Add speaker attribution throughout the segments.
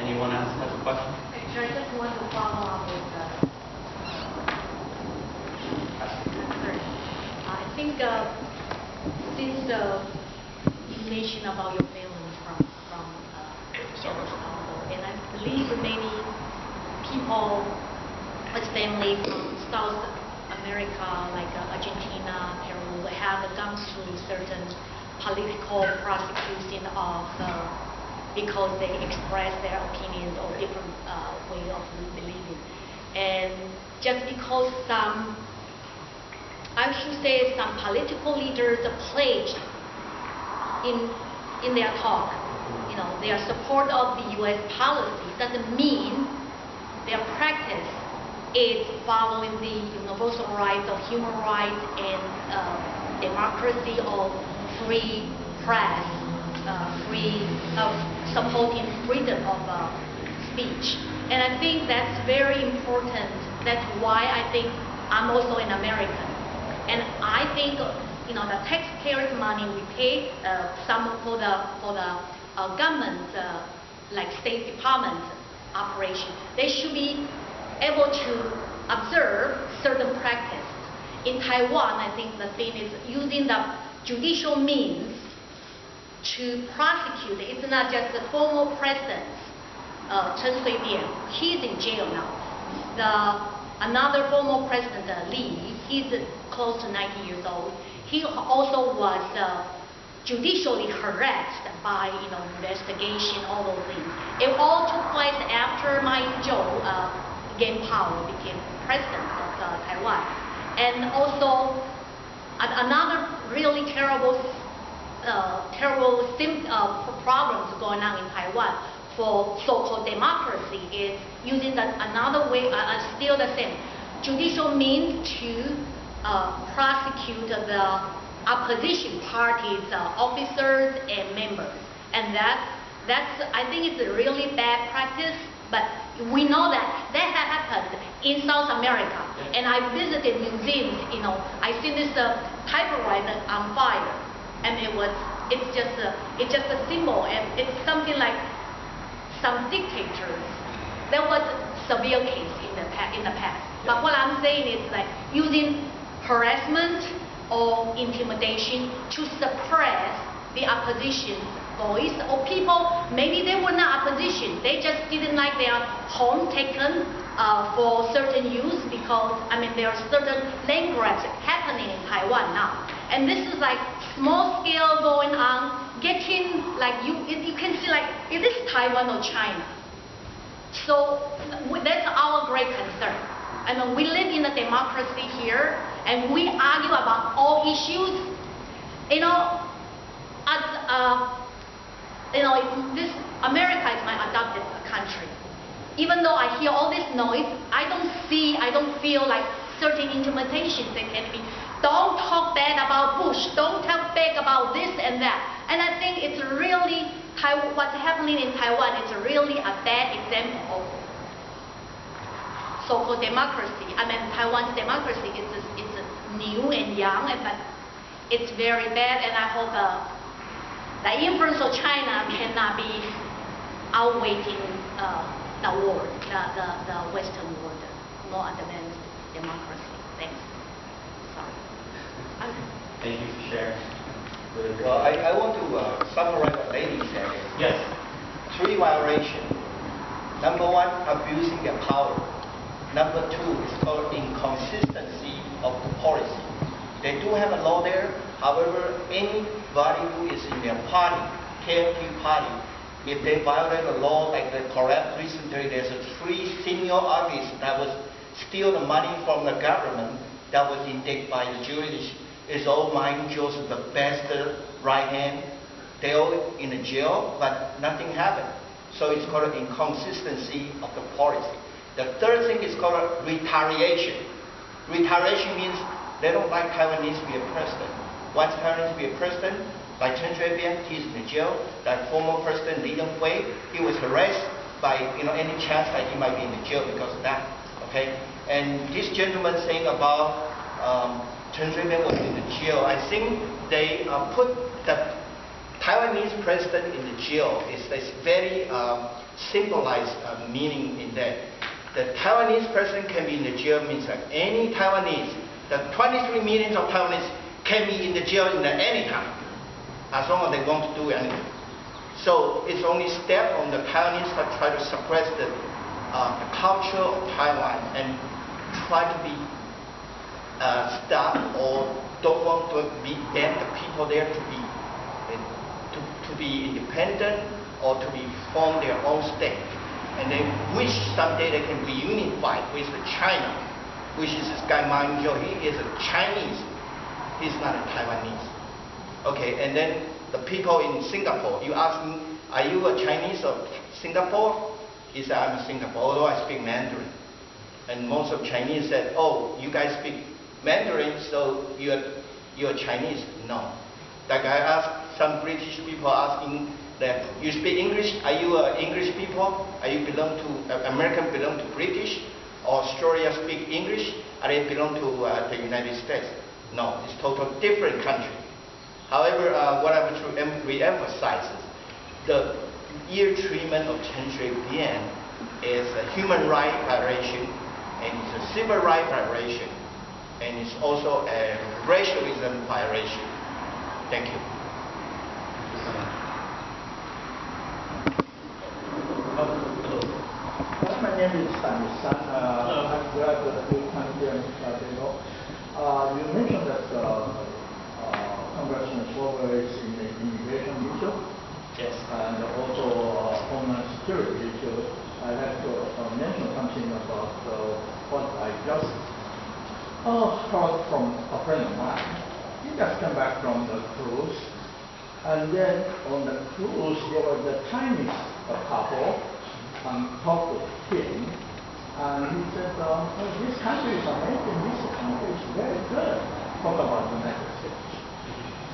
Speaker 1: Anyone else has a question?
Speaker 2: Sure, I just want to follow up with the answer. I think since you mentioned about your family from and I believe many people with family from South America, like Argentina, Peru, have gone through certain political prosecution of because they express their opinions or different way of believing. And just because some, I should say, some political leaders pledged in their talk, their support of the U.S. policy doesn't mean their practice is following the universal rights of human rights and democracy or free press, supporting freedom of speech. And I think that's very important. That's why I think I'm also an American. And I think the taxpayers' money we pay some for the government, like State Department operation, they should be able to observe certain practice. In Taiwan, I think the thing is using the judicial means to prosecute. It's not just the former president, Chen Shui-bian. He's in jail now. Another former president, Li, he's close to 90 years old. He also was judicially harassed by investigation, all those things. It all took place after Ma Ying-jeou gained power, became president of Taiwan. And also another really terrible problems going on in Taiwan for so-called democracy is using another way, still the same, judicial means to prosecute the opposition parties' officers and members. And that's I think it's a really bad practice, but we know that has happened in South America. And I visited museums, I see this typewriter on fire. And it's just a symbol, and it's something like some dictators. There was severe case in the past. But what I'm saying is like using harassment or intimidation to suppress the opposition voice, or people maybe they were not opposition, they just didn't like their home taken for certain use, because there are certain land grabs happening in Taiwan now. And this is like small scale going on, getting like you can see like, is this Taiwan or China? So that's our great concern. We live in a democracy here, and we argue about all issues. This America is my adopted country. Even though I hear all this noise, I don't feel like certain intimidations that can be. Don't talk bad about Bush. Don't talk bad about this and that. And I think it's really what's happening in Taiwan is really a bad example of so-called democracy. Taiwan's democracy is new and young, but it's very bad. And I hope the influence of China cannot be outweighing the world, the Western world, more advanced democracy. Thanks.
Speaker 1: Thank you for sharing.
Speaker 3: Well, I want to summarize what lady said.
Speaker 1: Yes.
Speaker 3: 3 violations. Number 1, abusing their power. Number 2 is called inconsistency of the policy. They do have a law there. However, anybody who is in their party, KMT party, if they violate a law like the corrupt recently, there's 3 senior officers that was steal the money from the government that was indicted by the jury. Is all Ma Ying-jeou's the best right hand. They all in the jail, but nothing happened. So it's called inconsistency of the policy. The third thing is called retaliation. Retaliation means they don't like Taiwanese to be a president. Once Taiwanese be a president, like Chen Shui-bian, he's in the jail. Like former President Leandro, he was harassed by any chance that he might be in the jail because of that. Okay, and this gentleman saying about Chen Shui-bian was in the jail. I think they put the Taiwanese president in the jail is very symbolized meaning in that. The Taiwanese president can be in the jail means that any Taiwanese, the 23 millions of Taiwanese can be in the jail in any time, as long as they want to do anything. So it's only step on the Taiwanese that try to suppress the culture of Taiwan and try to be stop or don't want to be ban the people there to be independent or to be form their own state. And they wish someday they can be unified with China, which is this guy Ma Ying-jeou. He is a Chinese. He's not a Taiwanese. Okay, and then the people in Singapore, you ask me, are you a Chinese of Singapore? He said, I'm a Singapore, although I speak Mandarin. And most of Chinese said, oh, you guys speak Mandarin, so you're Chinese. No. Like I asked some British people asking that, you speak English? Are you English people? Are you American belong to British? Or Australia speak English? Are they belong to the United States? No, it's totally different country. However, what I want to re-emphasize is the ear treatment of Chen Shui-bian is a human right violation, and it's a civil right violation, and it's also a racialism violation. Thank you.
Speaker 4: My name is San. I'm glad that you come here in Gabriel. You mentioned that Congressman Swalwell is in the immigration issue.
Speaker 1: Yes.
Speaker 4: And also Homeland Security issue. I'd like to mention something about what I just heard from a friend of mine. He just came back from the cruise, and then on the cruise there was a Chinese couple talked with him, and he said, oh, this country is amazing, this country is very good. Talk about the United States.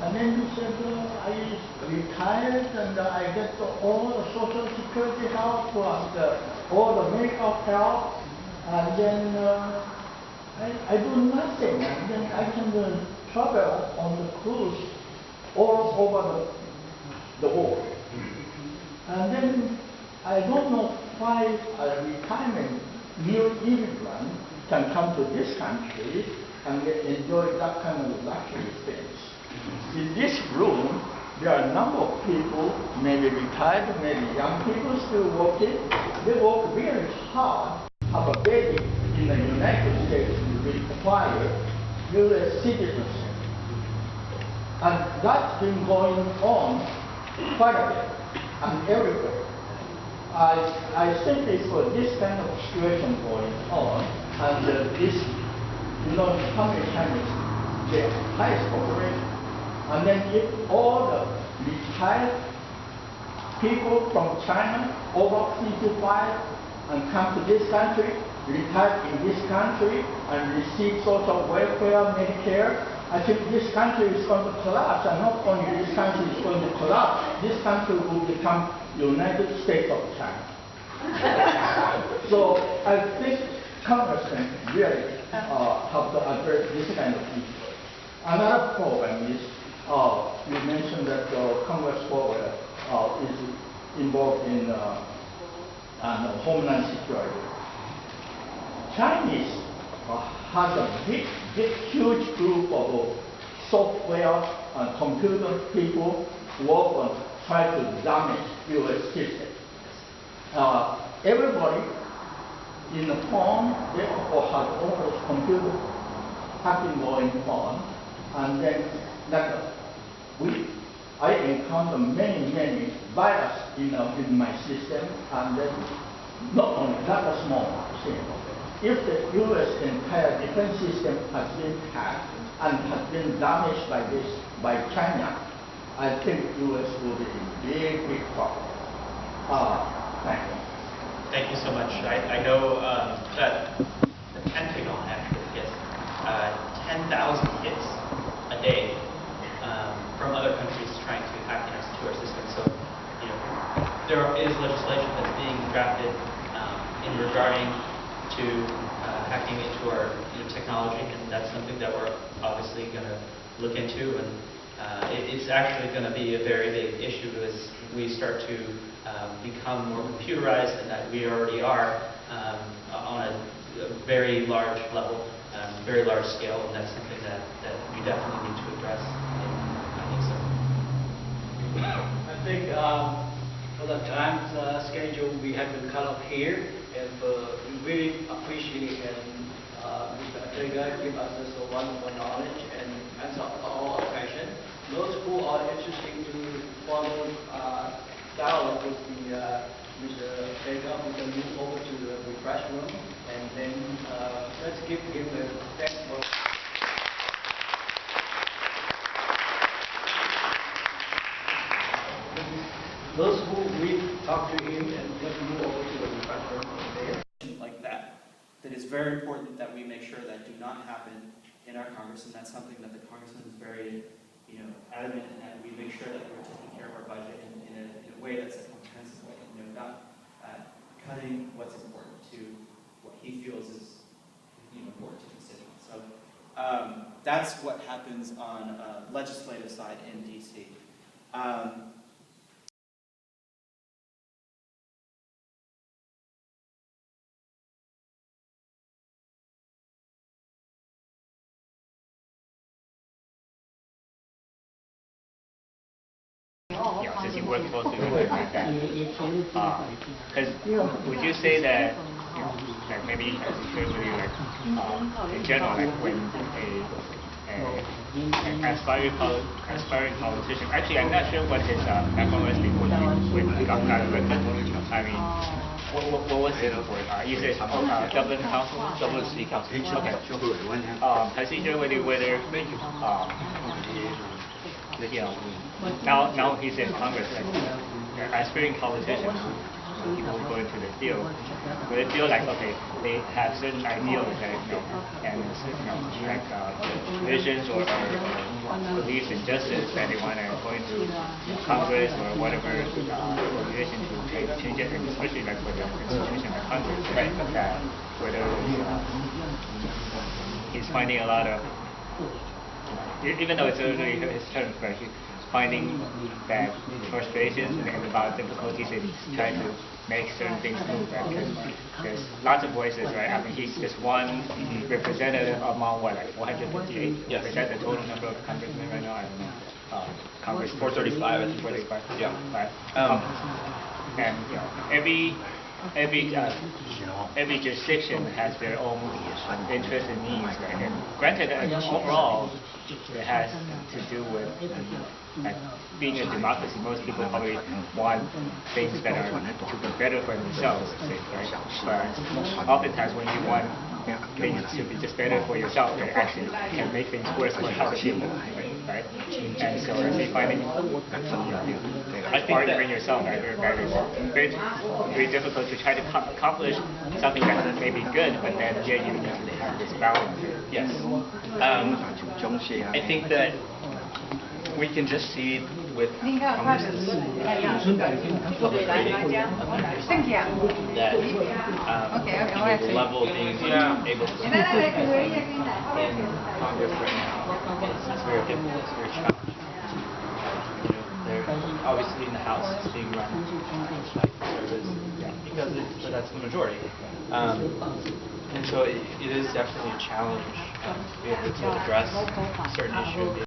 Speaker 4: And then he said, I retired and I get all the social security help and all the medical help, and then I do nothing, and then I can travel on the cruise all over the world. And then I don't know why a retirement new immigrant can come to this country and enjoy that kind of luxury things. In this room, there are a number of people, maybe retired, maybe young people still working. They work really hard, have a baby in the United States require U.S. citizenship. And that's been going on quite a bit and everywhere. I think it's for this kind of situation going on, and this, how many times the highest population, and then if all the retired people from China over 55 and come to this country, retire in this country and receive social welfare, Medicare, I think this country is going to collapse, and not only this country is going to collapse, this country will become United States of China. So I think Congressman really have to address this kind of issue. Another problem is, you mentioned that Congressman is involved in Homeland Security. Chinese has a huge group of software and computer people work on try to damage U.S. system. Everybody in the phone, they all have all those computers hacking going on, and then I encounter many viruses in my system, and then not only that a small thing. If the U.S. entire defense system has been hacked and has been damaged by China, I think U.S. will be in big trouble. Thank you.
Speaker 1: Thank you so much. I know that the Pentagon actually gets 10,000 hits a day from other countries trying to hack into our system. So, there is legislation that's being drafted in regarding to hacking into our technology, and that's something that we're obviously going to look into and it's actually going to be a very big issue as we start to become more computerized, and that we already are on a very large level, very large scale, and that's something that we definitely need to address.
Speaker 5: I think for the time schedule, we have to cut off here, and we really appreciate Mr. Arteaga give us this wonderful knowledge and answer all our questions. Those who are interested to follow dialogue with Mr. Arteaga, we can move over to the refreshment, and then let's give him a thank for. Those who we talk to him, and let's move over to the refreshment there.
Speaker 1: Like that is very important that we make sure that do not happen in our Congress, and that's something that the Congressman is very, adamant in, that we make sure that we're taking care of our budget in a way that's a comprehensive way, not cutting what's important to what he feels is important to constituents. So that's what happens on legislative side in DC.
Speaker 6: Since you work closely with my dad, because would you say that, like maybe as you share with you, like in general, like when an aspiring politician, actually I'm not sure what his background was before he got elected. I mean, what was it for? You said Dublin Council? Dublin City Council. Okay. Has he shared with you whether now he's in Congress, and aspiring politicians, people who go into the field, but they feel like, okay, they have certain ideals that, and like visions or beliefs in justice that they want to go into Congress or whatever organization to change it, and especially like for the institution like Congress, right? That whether he's finding a lot of, even though it's early his term, but he's finding that frustrations and about difficulties in trying to make certain things move, right? Because there's lots of voices, right? I mean, he's just one representative among what, like 458? Yes. Is that the total number of congressmen right now? I don't know. Congress 435, I think. 435. Yeah. Right. And every jurisdiction has their own interests and needs, right? And granted, overall, it has to do with being a democracy. Most people probably want things that are to be better for themselves, right? But oftentimes, when you want things to be just better for yourself, it actually can make things worse for other people, right? And so, if you're finding arguing yourself, that is very difficult to try to accomplish something that may be good, but then you need to have this balance.
Speaker 7: Yes. I think that we can just see with Congress's that the level of being able to speak in Congress right now is very difficult, it's very challenging. They're obviously in the House, it's being run by conservatives because that's the majority. And so it is definitely a challenge to be able to address certain issues.